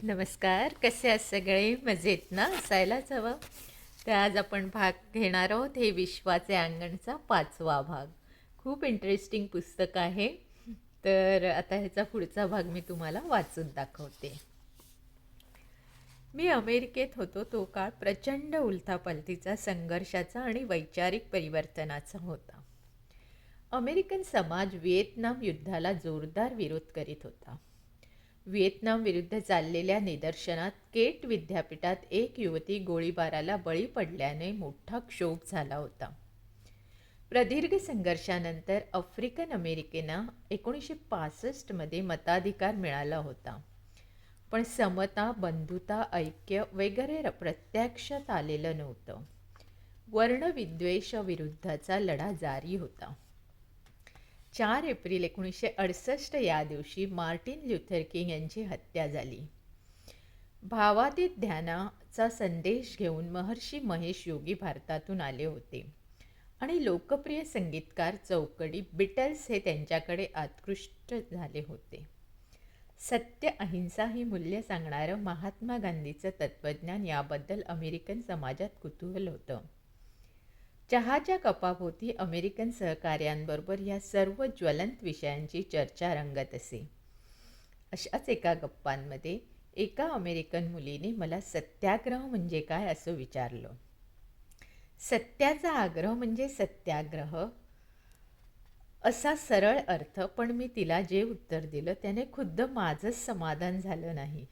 नमस्कार. कसे आहात सगळे? मजेत ना? असायलाच हवं. तर आज आपण भाग घेणार आहोत हे विश्वाचे अंगणचा 5वा भाग. खूप इंटरेस्टिंग पुस्तक आहे. तर आता ह्याचा पुढचा भाग मी तुम्हाला वाचून दाखवते. मी अमेरिकेत होतो तो काळ प्रचंड उलथापालथीचा, संघर्षाचा आणि वैचारिक परिवर्तनाचा होता. अमेरिकन समाज व्हिएतनाम युद्धाला जोरदार विरोध करीत होता. व्हिएतनाम विरुद्ध चाललेल्या निदर्शनात केट विद्यापीठात एक युवती गोळीबाराला बळी पडल्याने मोठा क्षोभ झाला होता. प्रदीर्घ संघर्षानंतर आफ्रिकन अमेरिकेना 1965 मताधिकार मिळाला होता. पण समता, बंधुता, ऐक्य वगैरे प्रत्यक्षात आलेलं नव्हतं. वर्णविद्वेष विरुद्धचा लढा जारी होता. 4 एप्रिल 1968 या दिवशी मार्टिन ल्यूथर किंग यांची हत्या झाली. भावातीत ध्यानाचा संदेश घेऊन महर्षी महेश योगी भारतातून आले होते आणि लोकप्रिय संगीतकार चौकडी बिटल्स हे त्यांच्याकडे आकृष्ट झाले होते. सत्य, अहिंसा ही मूल्य सांगणारं महात्मा गांधीचं तत्त्वज्ञान याबद्दल अमेरिकन समाजात कुतूहल होतं. चहाच्या कपाभोवती अमेरिकन सहकाऱ्यांबरोबर या सर्व ज्वलंत विषयांची चर्चा रंगत असे. अशाच एका गप्पांमध्ये एका अमेरिकन मुलीने मला सत्याग्रह म्हणजे काय असं विचारलं. सत्याचा आग्रह म्हणजे सत्याग्रह असा सरळ अर्थ, पण मी तिला जे उत्तर दिलं त्याने खुद्द माझंच समाधान झालं नाही.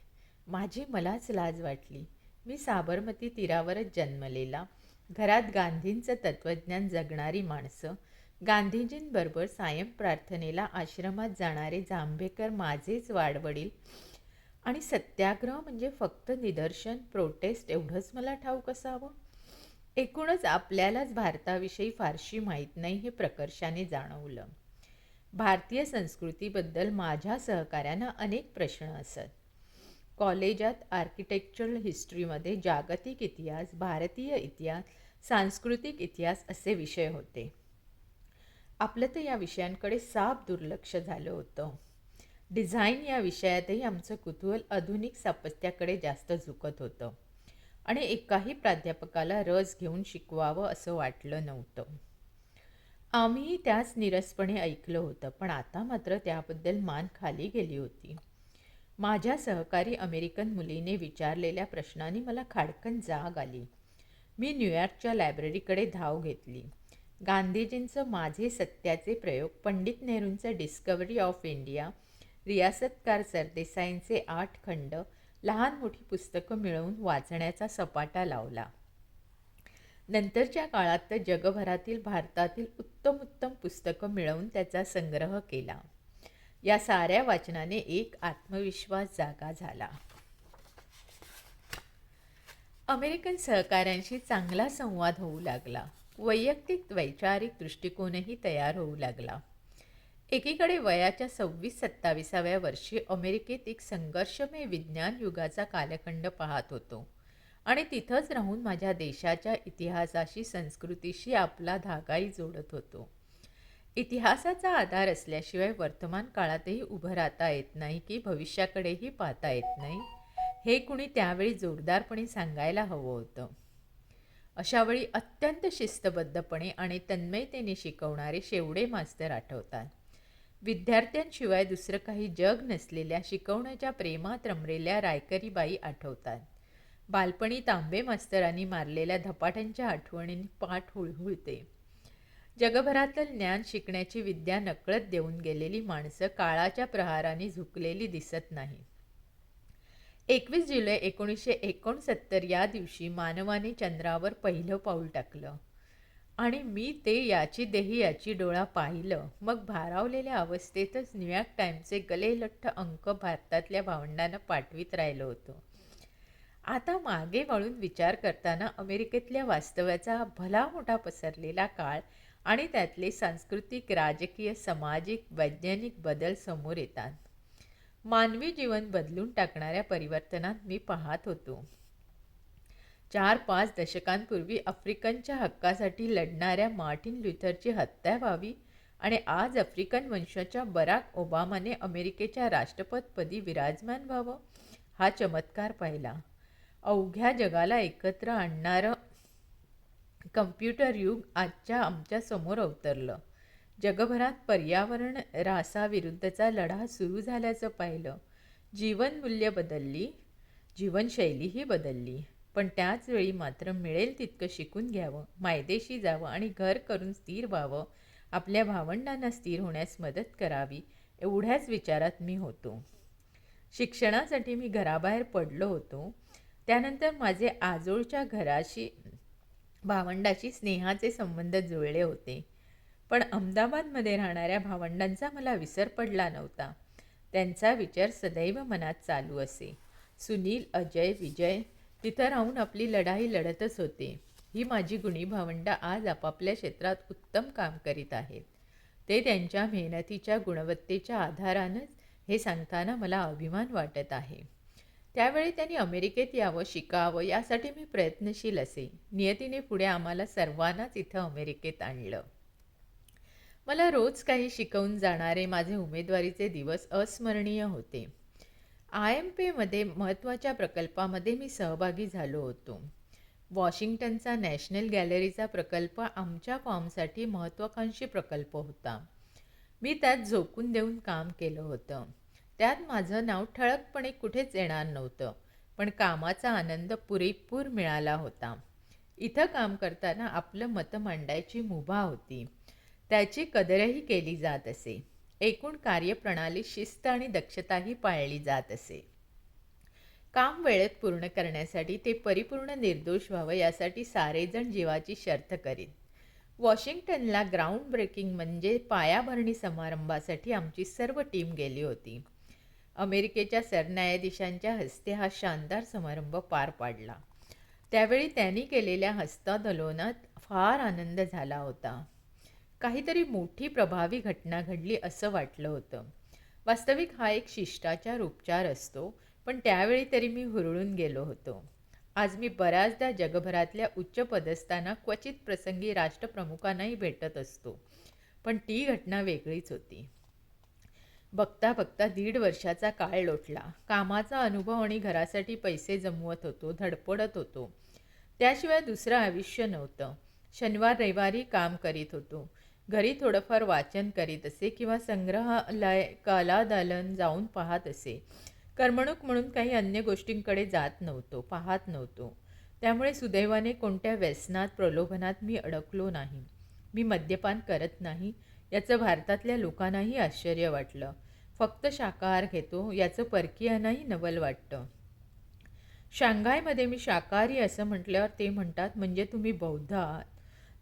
मलाच लाज वाटली. मी साबरमती तीरावरच जन्मलेला, घरात गांधींचं तत्त्वज्ञान जगणारी माणसं, गांधीजींबरोबर सायं प्रार्थनेला आश्रमात जाणारे जांभेकर माझेच वाडवडील, आणि सत्याग्रह म्हणजे फक्त निदर्शन, प्रोटेस्ट एवढंच मला ठाऊक असावं. एकूणच आपल्यालाच भारताविषयी फारशी माहीत नाही हे प्रकर्षाने जाणवलं. भारतीय संस्कृतीबद्दल माझ्या सहकाऱ्यांना अनेक प्रश्न असत. कॉलेजात आर्किटेक्चरल हिस्ट्रीमध्ये जागतिक इतिहास, भारतीय इतिहास, सांस्कृतिक इतिहास असे विषय होते. आपलं तर या विषयांकडे साफ दुर्लक्ष झालं होतं. डिझाईन या विषयातही आमचं कुतूहल आधुनिक स्थापत्याकडे जास्त झुकत होतं आणि एकाही प्राध्यापकाला रस घेऊन शिकवावं असं वाटलं नव्हतं. आम्ही त्याच निरसपणे ऐकलं होतं, पण आता मात्र त्याबद्दल मान खाली गेली होती. माझ्या सहकारी अमेरिकन मुलीने विचारलेल्या प्रश्नांनी मला खाडकन जाग आली. मी न्यूयॉर्कच्या लायब्ररीकडे धाव घेतली. गांधीजींचं माझे सत्याचे प्रयोग, पंडित नेहरूंचं डिस्कव्हरी ऑफ इंडिया, रियासतकार सरदेसाईंचे 8 खंड, लहान मोठी पुस्तकं मिळवून वाचण्याचा सपाटा लावला. नंतरच्या काळात तर जगभरातील, भारतातील उत्तम उत्तम पुस्तकं मिळवून त्याचा संग्रह केला. या साऱ्या वाचनाने एक आत्मविश्वास जागा झाला. अमेरिकन सहकाऱ्यांशी चांगला संवाद होऊ लागला. वैयक्तिक वैचारिक दृष्टिकोनही तयार होऊ लागला. एकीकडे वयाच्या 26-27व्या वर्षी अमेरिकेत एक संघर्षमय विज्ञान युगाचा कालखंड पाहत होतो आणि तिथंच राहून माझ्या देशाच्या इतिहासाशी, संस्कृतीशी आपला धागाही जोडत होतो. इतिहासाचा आधार असल्याशिवाय वर्तमान काळातही उभं राहता येत नाही की भविष्याकडेही पाहता येत नाही, हे कुणी त्यावेळी जोरदारपणे सांगायला हवं होतं. अशावेळी अत्यंत शिस्तबद्धपणे आणि तन्मयतेने शिकवणारे शेवडे मास्तर आठवतात. विद्यार्थ्यांशिवाय दुसरं काही जग नसलेल्या शिकवण्याच्या प्रेमात रमलेल्या रायकरी बाई आठवतात. बालपणी तांबे मास्तरांनी मारलेल्या धपाट्यांच्या आठवणींनी पाठ हुळहुळते. जगभरातलं ज्ञान शिकण्याची विद्या नकळत देऊन गेलेली माणसं काळाच्या प्रहाराने झुकलेली दिसत नाही. 21 जुलै 1969 या दिवशी मानवाने चंद्रावर पहिलं पाऊल टाकलं आणि मी ते याची देही याची डोळा पाहिलं. मग भारावलेल्या अवस्थेतच न्यूयॉर्क टाइम्सचे गलेलठ्ठ अंक भारतातल्या भावंडांना पाठवित राहिलो होतो. आता मागे वळून विचार करताना अमेरिकेतल्या वास्तव्याचा भला मोठा पसरलेला काळ आणि त्यातले सांस्कृतिक, राजकीय, सामाजिक, वैज्ञानिक बदल समोर येतात. मानवी जीवन बदलून टाकणाऱ्या परिवर्तनात मी पाहत होतो. 4-5 दशकांपूर्वी आफ्रिकनच्या हक्कासाठी लढणाऱ्या मार्टिन ल्यूथरची हत्या व्हावी आणि आज आफ्रिकन वंशाच्या बराक ओबामाने अमेरिकेच्या राष्ट्रपतीपदी विराजमान व्हावं हा चमत्कार पाहिला. अवघ्या जगाला एकत्र आणणारं कम्प्युटर युग आजच्या आमच्या समोर अवतरलं. जगभरात पर्यावरण ऱ्हासाविरुद्धचा लढा सुरू झाल्याचं पाहिलं. जीवनमूल्य बदलली, जीवनशैलीही बदलली. पण त्याचवेळी मात्र मिळेल तितकं शिकून घ्यावं, मायदेशी जावं आणि घर करून स्थिर व्हावं, आपल्या भावंडांना स्थिर होण्यास मदत करावी, एवढ्याच विचारात मी होतो. शिक्षणासाठी मी घराबाहेर पडलो होतो. त्यानंतर माझे आजोळच्या घराशी भावंडाशी स्नेहाचे संबंध जुळले होते. पण अहमदाबादमध्ये राहणाऱ्या भावंडांचा मला विसर पडला नव्हता. त्यांचा विचार सदैव मनात चालू असे. सुनील, अजय, विजय तिथं राहून आपली लढाई लढतच होते. ही माझी गुणी भावंडं आज आपापल्या क्षेत्रात उत्तम काम करीत आहेत. ते त्यांच्या मेहनतीच्या गुणवत्तेच्या आधारानंच हे सांगताना मला अभिमान वाटत आहे. त्यावेळी त्यांनी अमेरिकेत यावं, शिकावं यासाठी मी प्रयत्नशील असे. नियतीने पुढे आम्हाला सर्वांनाच इथं अमेरिकेत आणलं. मला रोज काही शिकवून जाणारे माझे उमेदवारीचे दिवस अस्मरणीय होते. IMPमध्ये महत्त्वाच्या प्रकल्पामध्ये मी सहभागी झालो होतो. वॉशिंग्टनचा नॅशनल गॅलरीचा प्रकल्प आमच्या फॉर्मसाठी महत्त्वाकांक्षी प्रकल्प होता. मी त्यात झोकून देऊन काम केलं होतं. त्यात माझं नाव ठळकपणे कुठेच येणार नव्हतं, पण कामाचा आनंद पुरेपूर मिळाला होता. इथं काम करताना आपलं मत मांडायची मुभा होती. त्याची कदरही केली जात असे. एकूण कार्यप्रणाली शिस्त आणि दक्षताही पाळली जात असे. काम वेळेत पूर्ण करण्यासाठी ते परिपूर्ण निर्दोष व्हावं यासाठी सारेजण जीवाची शर्थ करीत. वॉशिंग्टनला ग्राउंड ब्रेकिंग म्हणजे पायाभरणी समारंभासाठी आमची सर्व टीम गेली होती. अमेरिकेच्या सरन्यायाधीशांच्या हस्ते हा शानदार समारंभ पार पाडला. त्यावेळी त्यांनी केलेल्या हस्तांदोलनात फार आनंद झाला होता. काहीतरी मोठी प्रभावी घटना घडली असं वाटलं होतं. वास्तविक हा एक शिष्टाचार उपचार असतो, पण त्यावेळी तरी मी हुरळून गेलो होतो. आज मी बऱ्याचदा जगभरातल्या उच्च पदस्थांना, क्वचित प्रसंगी राष्ट्रप्रमुखांनाही भेटत असतो, पण ती घटना वेगळीच होती. बघता बघता 1.5 वर्षाचा काळ लोटला. कामाचा अनुभव आणि घरासाठी पैसे जमवत होतो, धडपडत होतो. त्याशिवाय दुसरं आयुष्य नव्हतं. शनिवार रविवारी काम करीत होतो. घरी थोडंफार वाचन करीत असे किंवा संग्रहालय, कलादालन जाऊन पाहत असे. करमणूक म्हणून काही अन्य गोष्टींकडे जात नव्हतो, पाहत नव्हतो. त्यामुळे सुदैवाने कोणत्या व्यसनात, प्रलोभनात मी अडकलो नाही. मी मद्यपान करत नाही याचं भारतातल्या लोकांनाही आश्चर्य वाटलं. फक्त शाकाहार घेतो याचं परकीयांनाही नवल वाटतं. शांघायमध्ये मी शाकाहारी असं म्हटल्यावर ते म्हणतात, म्हणजे तुम्ही बौद्ध आहात.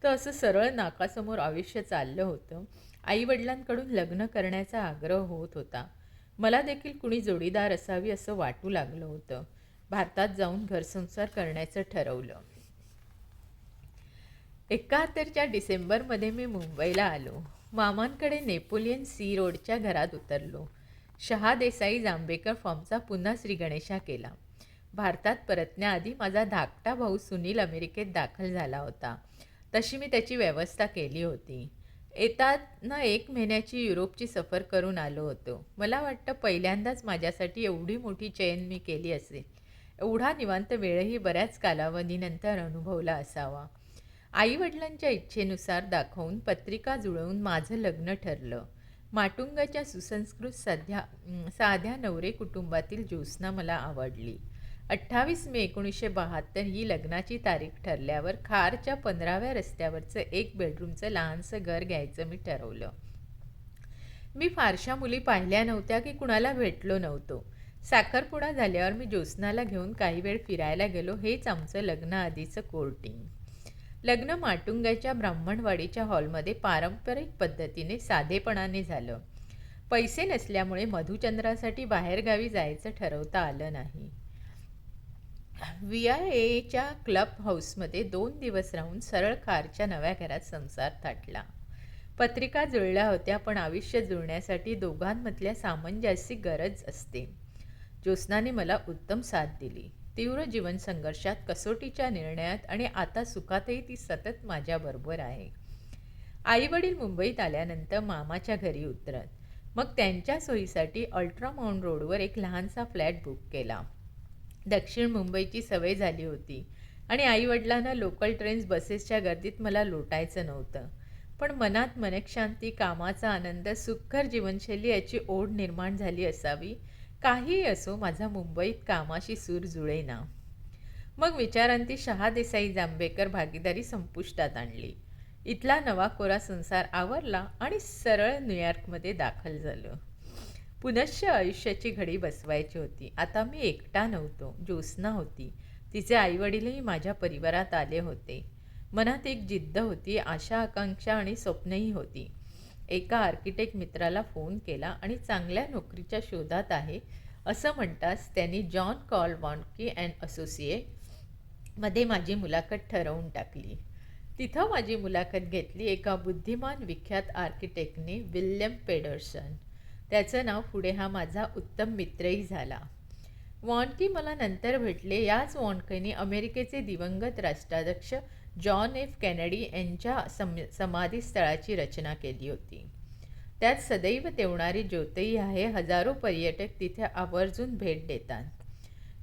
तर असं सरळ नाकासमोर आयुष्य चाललं होतं. आईवडिलांकडून लग्न करण्याचा आग्रह होत होता. मला देखील कुणी जोडीदार असावी असं वाटू लागलं होतं. भारतात जाऊन घरसंसार करण्याचं ठरवलं. 71च्या डिसेंबरमध्ये मी मुंबईला आलो. मामांकडे नेपोलियन सी रोडच्या घरात उतरलो. शहा देसाई जांभेकर फॉर्मचा पुन्हा श्रीगणेशा केला. भारतात परतण्याआधी माझा धाकटा भाऊ सुनील अमेरिकेत दाखल झाला होता. तशी मी त्याची व्यवस्था केली होती. येताना 1 महिन्याची युरोपची सफर करून आलो होतो. मला वाटतं पहिल्यांदाच माझ्यासाठी एवढी मोठी चैन मी केली असेल. एवढा निवांत वेळही बऱ्याच कालावधीनंतर अनुभवला असावा. आईवडिलांच्या इच्छेनुसार दाखवून पत्रिका जुळवून माझं लग्न ठरलं. माटुंगाच्या सुसंस्कृत साध्या नवरे कुटुंबातील ज्योत्स्ना मला आवडली. 28 मे 1972 ही लग्नाची तारीख ठरल्यावर खारच्या 15व्या रस्त्यावरचं 1 बेडरूमचं लहानसं घर घ्यायचं मी ठरवलं. मी फारशा मुली पाहिल्या नव्हत्या की कुणाला भेटलो नव्हतो. साखरपुडा झाल्यावर मी ज्योत्स्नाला घेऊन काही वेळ फिरायला गेलो. हेच आमचं लग्नाआधीचं कोर्टिंग. लग्न माटुंगाच्या ब्राह्मणवाडीच्या हॉलमध्ये पारंपरिक पद्धतीने साधेपणाने झालं. पैसे नसल्यामुळे मधुचंद्रासाठी बाहेरगावी जायचं ठरवता आलं नाही. VIAच्या क्लब हाऊसमध्ये 2 दिवस राहून सरळ खारच्या नव्या घरात संसार थाटला. पत्रिका जुळल्या होत्या, पण आयुष्य जुळण्यासाठी दोघांमधल्या सामंजस्याची गरज असते. ज्योत्स्नाने मला उत्तम साथ दिली. तीव्र जीवन संघर्षात, कसोटीच्या निर्णयात आणि आता सुखातही ती सतत माझ्याबरोबर आहे. आईवडील मुंबईत आल्यानंतर मामाच्या घरी उतरत. मग त्यांच्या सोयीसाठी अल्ट्रामाउंट रोडवर एक लहानसा फ्लॅट बुक केला. दक्षिण मुंबईची सवय झाली होती आणि आईवडिलांना लोकल ट्रेन्स बसेसच्या गर्दीत मला लोटायचं नव्हतं. पण मनात मनःशांती, कामाचा आनंद, सुखकर जीवनशैली याची ओढ निर्माण झाली असावी. काहीही असो, माझा मुंबईत कामाशी सूर जुळेना. मग विचारांती शहा देसाई जांभेकर भागीदारी संपुष्टात आणली. इथला नवा कोरा संसार आवरला आणि सरळ न्यूयॉर्कमध्ये दाखल झालो. पुनश्च आयुष्याची घडी बसवायची होती. आता मी एकटा नव्हतो, ज्योत्स्ना होती. तिचे आईवडीलही माझ्या परिवारात आले होते. मनात एक जिद्द होती, आशा आकांक्षा आणि स्वप्नही होती. एका आर्किटेक्ट मित्राला फोन केला आणि चांगल्या नोकरीच्या शोधात आहे असं म्हणताच त्यांनी जॉन कॉल वॉन्के अँड असोसिएट मध्ये माझी मुलाखत ठरवून टाकली. तिथं माझी मुलाखत घेतली एका बुद्धिमान विख्यात आर्किटेक्टने, विल्यम पेडरसन. त्याचं नाव पुढे हा माझा उत्तम मित्रही झाला. वॉन्के मला नंतर भेटले. याच वॉन्केने अमेरिकेचे दिवंगत राष्ट्राध्यक्ष जॉन एफ केनेडी यांच्या समाधीस्थळाची रचना केली होती. त्यात सदैव तेवणारी ज्योतही आहे. हजारो पर्यटक तिथे आवर्जून भेट देतात.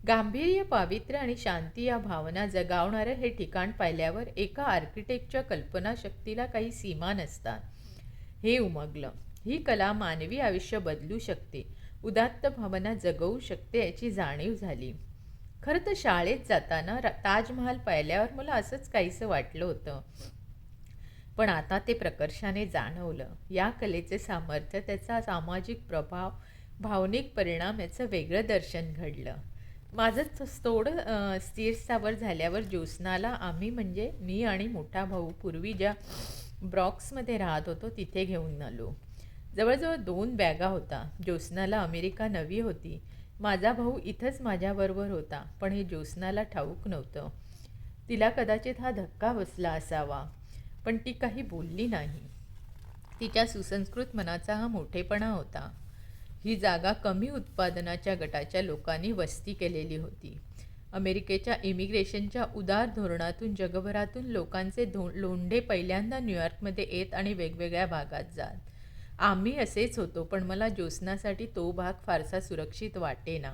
गांभीर्य, पावित्र्य आणि शांती या भावना जगावणारं हे ठिकाण पाहिल्यावर एका आर्किटेक्टच्या कल्पनाशक्तीला काही सीमा नसतात हे उमगलं. ही कला मानवी आयुष्य बदलू शकते, उदात्त भावना जगवू शकते याची जाणीव झाली. खरं तर शाळेत जाताना ताजमहाल पाहिल्यावर मला असंच काहीसं वाटलं होतं. पण आता ते प्रकर्षाने जाणवलं. या कलेचे सामर्थ्य, त्याचा सामाजिक प्रभाव, भावनिक परिणाम याचं वेगळं दर्शन घडलं. माझं थोडं स्थिरस्थावर झाल्यावर ज्योत्स्नाला आम्ही म्हणजे मी आणि मोठा भाऊ पूर्वी ज्या ब्रॉक्समध्ये राहत होतो तिथे घेऊन आलो. जवळजवळ 2 बॅगा होता. ज्योत्स्नाला अमेरिका नवी होती. माझा भाऊ इथंच माझ्याबरोबर होता, पण हे ज्योत्स्नाला ठाऊक नव्हतं. तिला कदाचित हा धक्का बसला असावा, पण ती काही बोलली नाही. तिच्या सुसंस्कृत मनाचा हा मोठेपणा होता. ही जागा कमी उत्पादनाच्या गटाच्या लोकांनी वस्ती केलेली होती. अमेरिकेच्या इमिग्रेशनच्या उदार धोरणातून जगभरातून लोकांचे लोंढे पहिल्यांदा न्यूयॉर्कमध्ये येत आणि वेगवेगळ्या भागात जात. आम्ही असेच होतो, पण मला ज्योत्स्नासाठी तो भाग फारसा सुरक्षित वाटेना.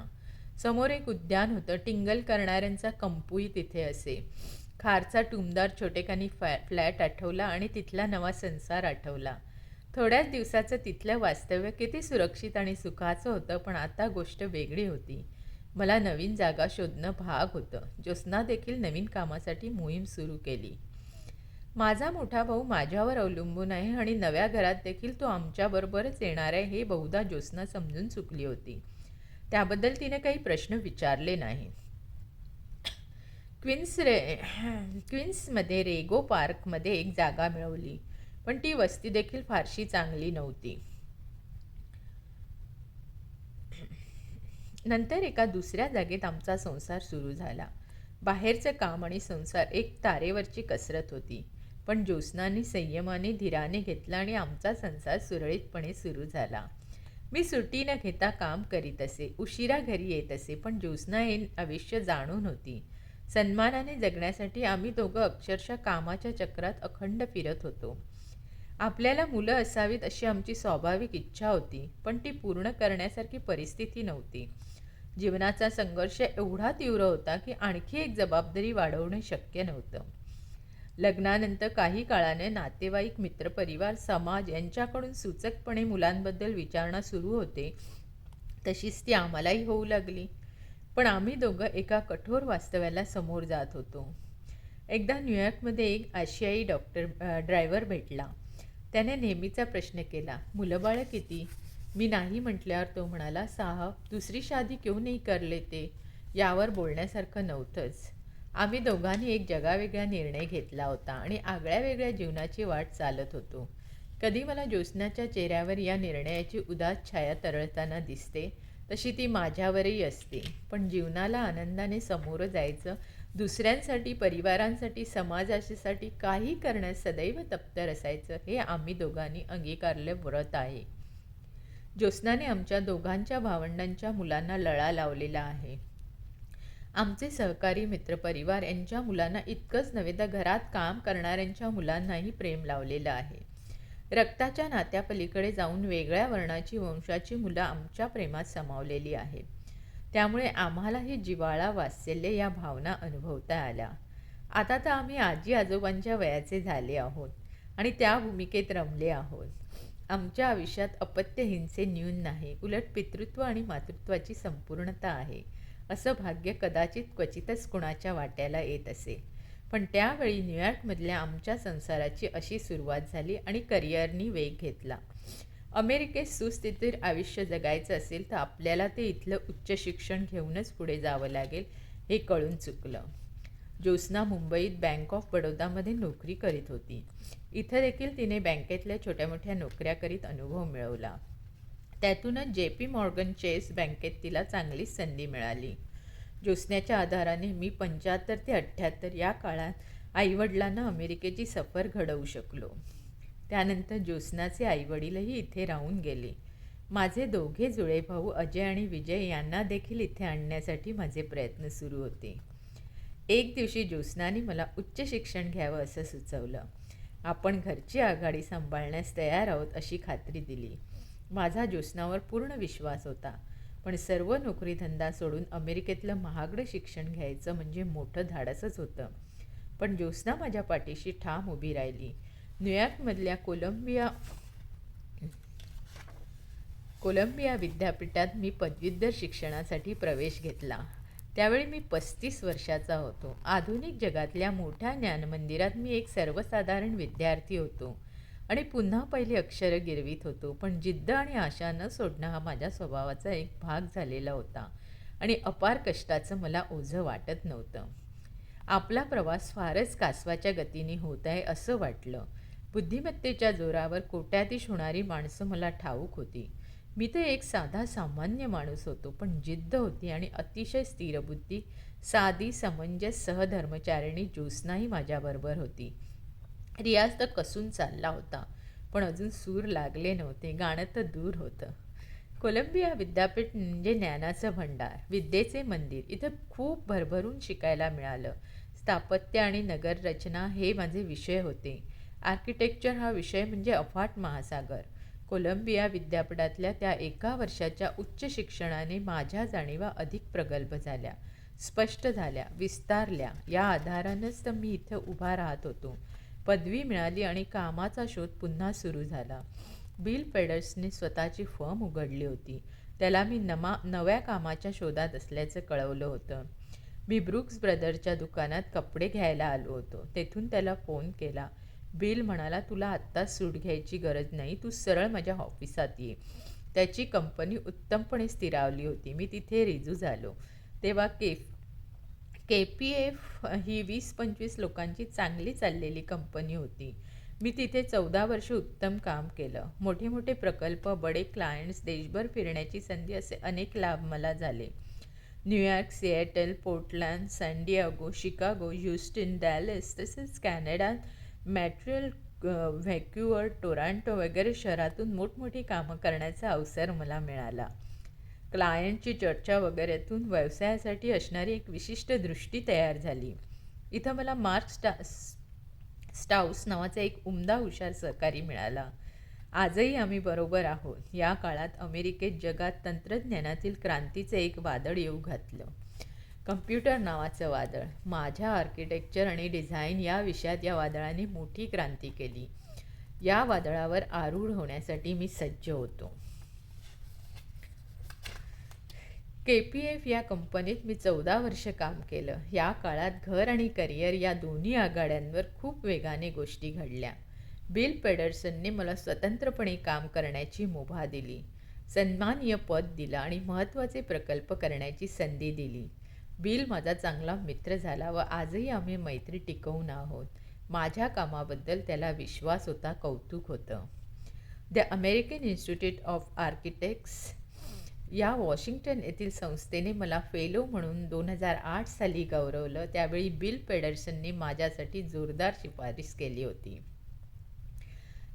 समोर एक उद्यान होतं. टिंगल करणाऱ्यांचा कंपूही तिथे असे. खारचा टुमदार छोटेखानी फ्लॅट आठवला आणि तिथला नवा संसार आठवला. थोड्याच दिवसाचं तिथलं वास्तव्य किती सुरक्षित आणि सुखाचं होतं, पण आता गोष्ट वेगळी होती. मला नवीन जागा शोधणं भाग होतं. ज्योत्स्ना देखील नवीन कामासाठी मोहीम सुरू केली. माझा मोठा भाऊ माझ्यावर अवलंबून आहे आणि नव्या घरात देखील तो आमच्याबरोबरच येणार आहे हे बहुधा ज्योत्स्ना समजून चुकली होती. त्याबद्दल तिने काही प्रश्न विचारले नाही. क्वीन्समध्ये रेगो पार्कमध्ये एक जागा मिळवली, पण ती वस्ती देखील फारशी चांगली नव्हती. नंतर एका दुसऱ्या जागेत आमचा संसार सुरू झाला. बाहेरचं काम आणि संसार एक तारेवरची कसरत होती, पण ज्योत्स्नाने संयमाने धीराने घेतला आणि आमचा संसार सुरळीतपणे सुरू झाला. मी सुट्टी न घेता काम करीत असे, उशिरा घरी येत असे, पण ज्योत्स्ना हे आयुष्य जाणून होती. सन्मानाने जगण्यासाठी आम्ही दोघं अक्षरशः कामाच्या चक्रात अखंड फिरत होतो. आपल्याला मुलं असावीत अशी आमची स्वाभाविक इच्छा होती, पण ती पूर्ण करण्यासारखी परिस्थिती नव्हती. जीवनाचा संघर्ष एवढा तीव्र होता की आणखी एक जबाबदारी वाढवणे शक्य नव्हतं. लग्नानंतर काही काळाने नातेवाईक, मित्रपरिवार, समाज यांच्याकडून सूचकपणे मुलांबद्दल विचारणा सुरू होते. तशीच ती आम्हालाही होऊ लागली. पण आम्ही दोघं एका कठोर वास्तव्याला समोर जात होतो. एकदा न्यूयॉर्कमध्ये एक आशियाई ड्रायव्हर भेटला. त्याने नेहमीचा प्रश्न केला, मुलं बाळं किती? मी नाही म्हटल्यावर तो म्हणाला, साहब दुसरी शादी क्यों नहीं कर लेते? यावर बोलण्यासारखं नव्हतंच. आम्ही दोघांनी एक जगावेगळा निर्णय घेतला होता आणि आगळ्या वेगळ्या जीवनाची वाट चालत होतो. कधी मला ज्योत्स्नाच्या चेहऱ्यावर या निर्णयाची उदास छाया तरळताना दिसते, तशी ती माझ्यावरही असते. पण जीवनाला आनंदाने समोरं जायचं, दुसऱ्यांसाठी, परिवारांसाठी, समाजासाठी काही करण्यास सदैव तत्पर असायचं, हे आम्ही दोघांनी अंगीकारलं व्रत आहे. ज्योत्स्नाने आमच्या दोघांच्या भावंडांच्या मुलांना लळा लावलेला आहे. आमचे सहकारी, मित्रपरिवार यांच्या मुलांना इतकंच नव्हे तर घरात काम करणाऱ्यांच्या मुलांनाही प्रेम लावलेलं आहे. रक्ताच्या नात्यापलीकडे जाऊन वेगळ्या वर्णाची, वंशाची मुलं आमच्या प्रेमात सामावलेली आहेत. त्यामुळे आम्हालाही जिव्हाळा, वात्सल्य या भावना अनुभवता आल्या. आता तर आम्ही आजी आजोबांच्या वयाचे झाले आहोत आणि त्या भूमिकेत रमले आहोत. आमच्या आयुष्यात अपत्य हिंसे न्यून नाही, उलट पितृत्व आणि मातृत्वाची संपूर्णता आहे. असं भाग्य कदाचित क्वचितच कुणाच्या वाट्याला येत असेल. पण त्यावेळी न्यूयॉर्कमधल्या आमच्या संसाराची अशी सुरुवात झाली आणि करिअरनी वेग घेतला. अमेरिकेत सुस्थितीत आयुष्य जगायचं असेल तर आपल्याला ते इथलं उच्च शिक्षण घेऊनच पुढे जावं लागेल हे कळून चुकलं. ज्योत्स्ना मुंबईत बँक ऑफ बडोदामध्ये नोकरी करीत होती. इथं देखील तिने बँकेतल्या छोट्या मोठ्या नोकऱ्या करीत अनुभव मिळवला. त्यातूनच जे.पी. मॉर्गन चेस बँकेत तिला चांगलीच संधी मिळाली. ज्योत्स्नाच्या आधाराने मी 75 ते 78 या काळात आईवडिलांना अमेरिकेची सफर घडवू शकलो. त्यानंतर ज्योत्स्नाचे आईवडीलही इथे राहून गेले. माझे दोघे जुळे भाऊ अजय आणि विजय यांना देखील इथे आणण्यासाठी माझे प्रयत्न सुरू होते. एक दिवशी ज्योत्स्नाने मला उच्च शिक्षण घ्यावं असं सुचवलं. आपण घरची आघाडी सांभाळण्यास तयार आहोत अशी खात्री दिली. माझा ज्योत्स्नावर पूर्ण विश्वास होता. पण सर्व नोकरीधंदा सोडून अमेरिकेतलं महागडं शिक्षण घ्यायचं म्हणजे मोठं धाडसच होतं. पण ज्योत्स्ना माझ्या पाठीशी ठाम उभी राहिली. न्यूयॉर्कमधल्या कोलंबिया विद्यापीठात मी पदव्युत्तर शिक्षणासाठी प्रवेश घेतला. त्यावेळी मी 35 वर्षाचा होतो. आधुनिक जगातल्या मोठ्या ज्ञानमंदिरात मी एक सर्वसाधारण विद्यार्थी होतो आणि पुन्हा पहिली अक्षरं गिरवीत होतो. पण जिद्द आणि आशा न सोडणं हा माझ्या स्वभावाचा एक भाग झालेला होता आणि अपार कष्टाचं मला ओझं वाटत नव्हतं. आपला प्रवास फारच कासवाच्या गतीने होत आहे असं वाटलं. बुद्धिमत्तेच्या जोरावर कोट्याधीश होणारी माणसं मला ठाऊक होती. मी तर एक साधा सामान्य माणूस होतो, पण जिद्द होती आणि अतिशय स्थिरबुद्धी, साधी समंजस सहधर्मचारिणी ज्योत्स्नाही माझ्याबरोबर होती. रियाज तर कसून चालला होता, पण अजून सूर लागले नव्हते. गाणं तर दूर होतं. कोलंबिया विद्यापीठ म्हणजे ज्ञानाचं भंडार, विद्येचे मंदिर. इथं खूप भरभरून शिकायला मिळालं. स्थापत्य आणि नगररचना हे माझे विषय होते. आर्किटेक्चर हा विषय म्हणजे अफाट महासागर. कोलंबिया विद्यापीठातल्या त्या एका वर्षाच्या उच्च शिक्षणाने माझ्या जाणीवा अधिक प्रगल्भ झाल्या, स्पष्ट झाल्या, विस्तारल्या. या आधारानंच तर मी इथं उभा राहत होतो. पदवी मिळाली आणि कामाचा शोध पुन्हा सुरू झाला. बिल पेडर्सने स्वतःची फर्म उघडली होती. त्याला मी नव्या कामाच्या शोधात असल्याचं कळवलं होतं. मी ब्रुक्स ब्रदरच्या दुकानात कपडे घ्यायला आलो होतो. तेथून त्याला फोन केला. बिल म्हणाला, तुला आत्ताच सूट घ्यायची गरज नाही, तू सरळ माझ्या ऑफिसात ये. त्याची कंपनी उत्तमपणे स्थिरावली होती. मी तिथे रिजू झालो. तेव्हा KPF ही 20-25 लोकांची चांगली चाललेली कंपनी होती. मी तिथे 14 वर्ष उत्तम काम केलं. मोठे मोठे प्रकल्प, बडे क्लायंट्स, देशभर फिरण्याची संधी असे अनेक लाभ मला झाले. New York, Seattle, Portland, San Diego, Chicago, Houston, Dallas, तसेच कॅनडा, मॅट्रियल, व्हॅन्क्युव्हर, टोरंटो वगैरे शहरातून मोठमोठी कामं करण्याचा अवसर मला मिळाला. क्लायंटची चर्चा वगैरेतून व्यवसायासाठी असणारी एक विशिष्ट दृष्टी तयार झाली. इथं मला मार्क स्टाऊस नावाचा एक उमदा हुशार सहकारी मिळाला. आजही आम्ही बरोबर आहोत. या काळात अमेरिकेत जगात तंत्रज्ञानातील क्रांतीचं एक वादळ येऊ घातलं. कम्प्युटर नावाचं वादळ. माझ्या आर्किटेक्चर आणि डिझाईन या विषयात या वादळाने मोठी क्रांती केली. या वादळावर आरूढ होण्यासाठी मी सज्ज होतो. KPF या कंपनीत मी 14 वर्ष काम केलं. या काळात घर आणि करिअर या दोन्ही आघाड्यांवर खूप वेगाने गोष्टी घडल्या. बिल पेडरसनने मला स्वतंत्रपणे काम करण्याची मुभा दिली, सन्माननीय पद दिलं आणि महत्त्वाचे प्रकल्प करण्याची संधी दिली. बिल माझा चांगला मित्र झाला व आजही आम्ही मैत्री टिकवून आहोत. माझ्या कामाबद्दल त्याला विश्वास होता, कौतुक होतं. The American institute of architects या वॉशिंग्टन येथील संस्थेने मला फेलो म्हणून 2008 साली गौरवलं. त्यावेळी बिल पेडरसनने माझ्यासाठी जोरदार शिफारस केली होती.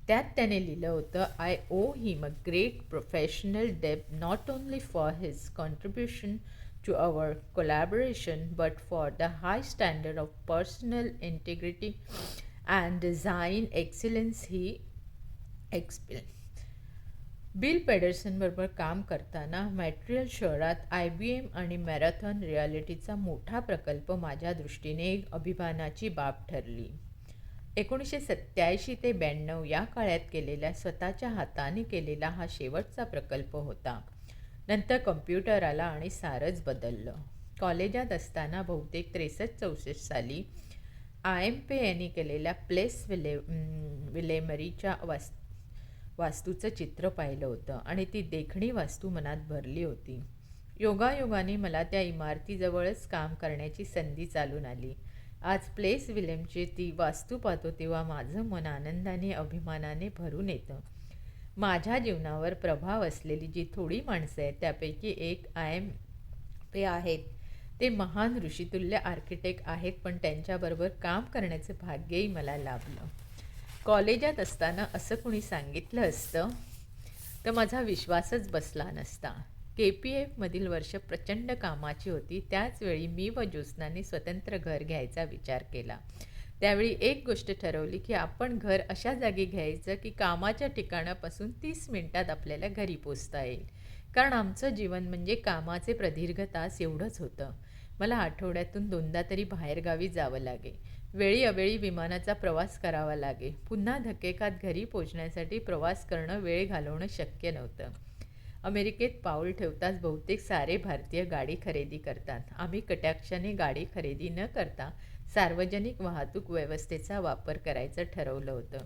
त्यात त्याने लिहिलं होतं, I owe him a great professional डेब्ट not only for his contribution to our collaboration but for the high standard of personal integrity and design excellence he explained. Bill पेडरसनबरोबर काम करताना मॅटेरियल शहरात IBM आणि मॅरेथॉन रियालिटीचा मोठा प्रकल्प माझ्या दृष्टीने एक अभिमानाची बाब ठरली. 1987 ते 92 या काळात केलेल्या स्वतःच्या हाताने केलेला हा शेवटचा प्रकल्प होता. नंतर कम्प्युटर आला आणि सारंच बदललं. कॉलेजात असताना बहुतेक 63-64 साली IMP यांनी केलेल्या प्लेस विलेमरीच्या वास्तूचं चित्र पाहिलं होतं आणि ती देखणी वास्तू मनात भरली होती. योगायोगाने मला त्या इमारतीजवळच काम करण्याची संधी चालून आली. आज प्लेस विलेमची ती वास्तू पाहतो तेव्हा माझं मन आनंदाने अभिमानाने भरून येतं. माझ्या जीवनावर प्रभाव असलेली जी थोडी माणसं आहेत त्यापैकी एक IMP आहेत. ते महान ऋषितुल्य आर्किटेक्ट आहेत, पण त्यांच्याबरोबर काम करण्याचं भाग्यही मला लाभलं. कॉलेजात असताना असं कुणी सांगितलं असतं तर माझा विश्वासच बसला नसता. KPFमधील वर्ष प्रचंड कामाची होती. त्याचवेळी मी व ज्योत्स्नाने स्वतंत्र घर घ्यायचा विचार केला. त्यावेळी एक गोष्ट ठरवली की आपण घर अशा जागी घ्यायचं की कामाच्या ठिकाणापासून 30 मिनिटात आपल्याला घरी पोचता येईल. कारण आमचं जीवन म्हणजे कामाचे प्रदीर्घ तास एवढंच होतं. मला आठवड्यातून 2दा तरी बाहेरगावी जावं लागे. वेळी अवेळी विमानाचा प्रवास करावा लागे. पुन्हा धक्केखात घरी पोचण्यासाठी प्रवास करणं, वेळ घालवणं शक्य नव्हतं. अमेरिकेत पाऊल ठेवताच बहुतेक सारे भारतीय गाडी खरेदी करतात. आम्ही कटाक्षाने गाडी खरेदी न करता सार्वजनिक वाहतूक व्यवस्थेचा वापर करायचं ठरवलं होतं.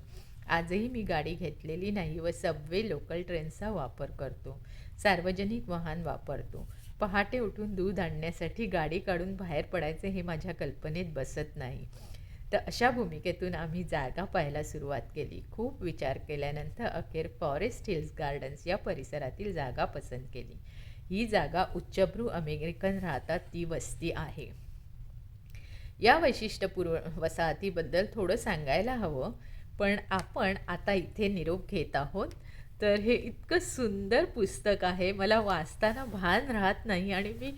आजही मी गाडी घेतलेली नाही व सबवे लोकल ट्रेनचा वापर करतो. सार्वजनिक वाहन वापरतो. पहाटे उठून दूध आणण्यासाठी गाडी काढून बाहेर पडायचे हे माझ्या कल्पनेत बसत नाही. तर अशा भूमिकेतून आम्ही जागा पाहायला सुरुवात केली. खूप विचार केल्यानंतर अखेर फॉरेस्ट हिल्स गार्डन्स या परिसरातील जागा पसंत केली. ही जागा उच्चभ्रू अमेरिकन राहतात ती वस्ती आहे. या वैशिष्ट्यपूर्ण वसाहतीबद्दल थोडं सांगायला हवं, पण आपण आता इथे निरोप घेत आहोत. तर हे इतकं सुंदर पुस्तक आहे, मला वाचताना भान राहत नाही आणि मी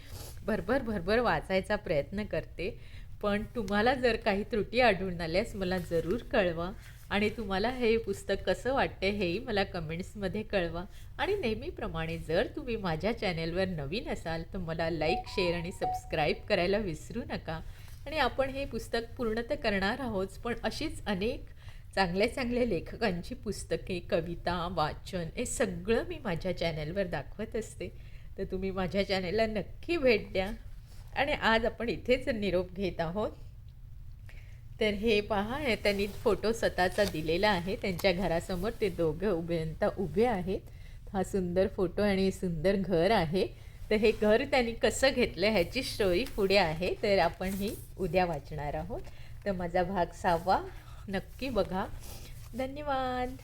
भरभर वाचायचा प्रयत्न करते. पण तुम्हाला जर काही त्रुटी आढळून आल्यास मला जरूर कळवा आणि तुम्हाला हे पुस्तक कसं वाटते हेही मला कमेंट्समध्ये कळवा. आणि नेहमीप्रमाणे जर तुम्ही माझ्या चॅनेलवर नवीन असाल तर मला लाईक, शेअर आणि सबस्क्राईब करायला विसरू नका. आणि आपण हे पुस्तक पूर्ण तर करणार आहोत, पण अशीच अनेक चांगल्या लेखकांची पुस्तके, कविता, वाचन हे सगळं मी माझ्या चॅनलवर दाखवत असते. तर तुम्ही माझ्या चॅनलला नक्की भेट द्या. आणि आज आपण इथेच निरोप घेत आहोत. तर हे पहा, त्यांनी फोटो स्वतःचा दिलेला आहे. त्यांच्या घरासमोर ते दोघं उभे आहेत. हा सुंदर फोटो आणि सुंदर घर आहे. तर हे घर त्यांनी कसं घेतलं ह्याची स्टोरी पुढे आहे, तर आपण ही उद्या वाचणार आहोत. तर माझा भाग 6वा नक्की बघा. धन्यवाद.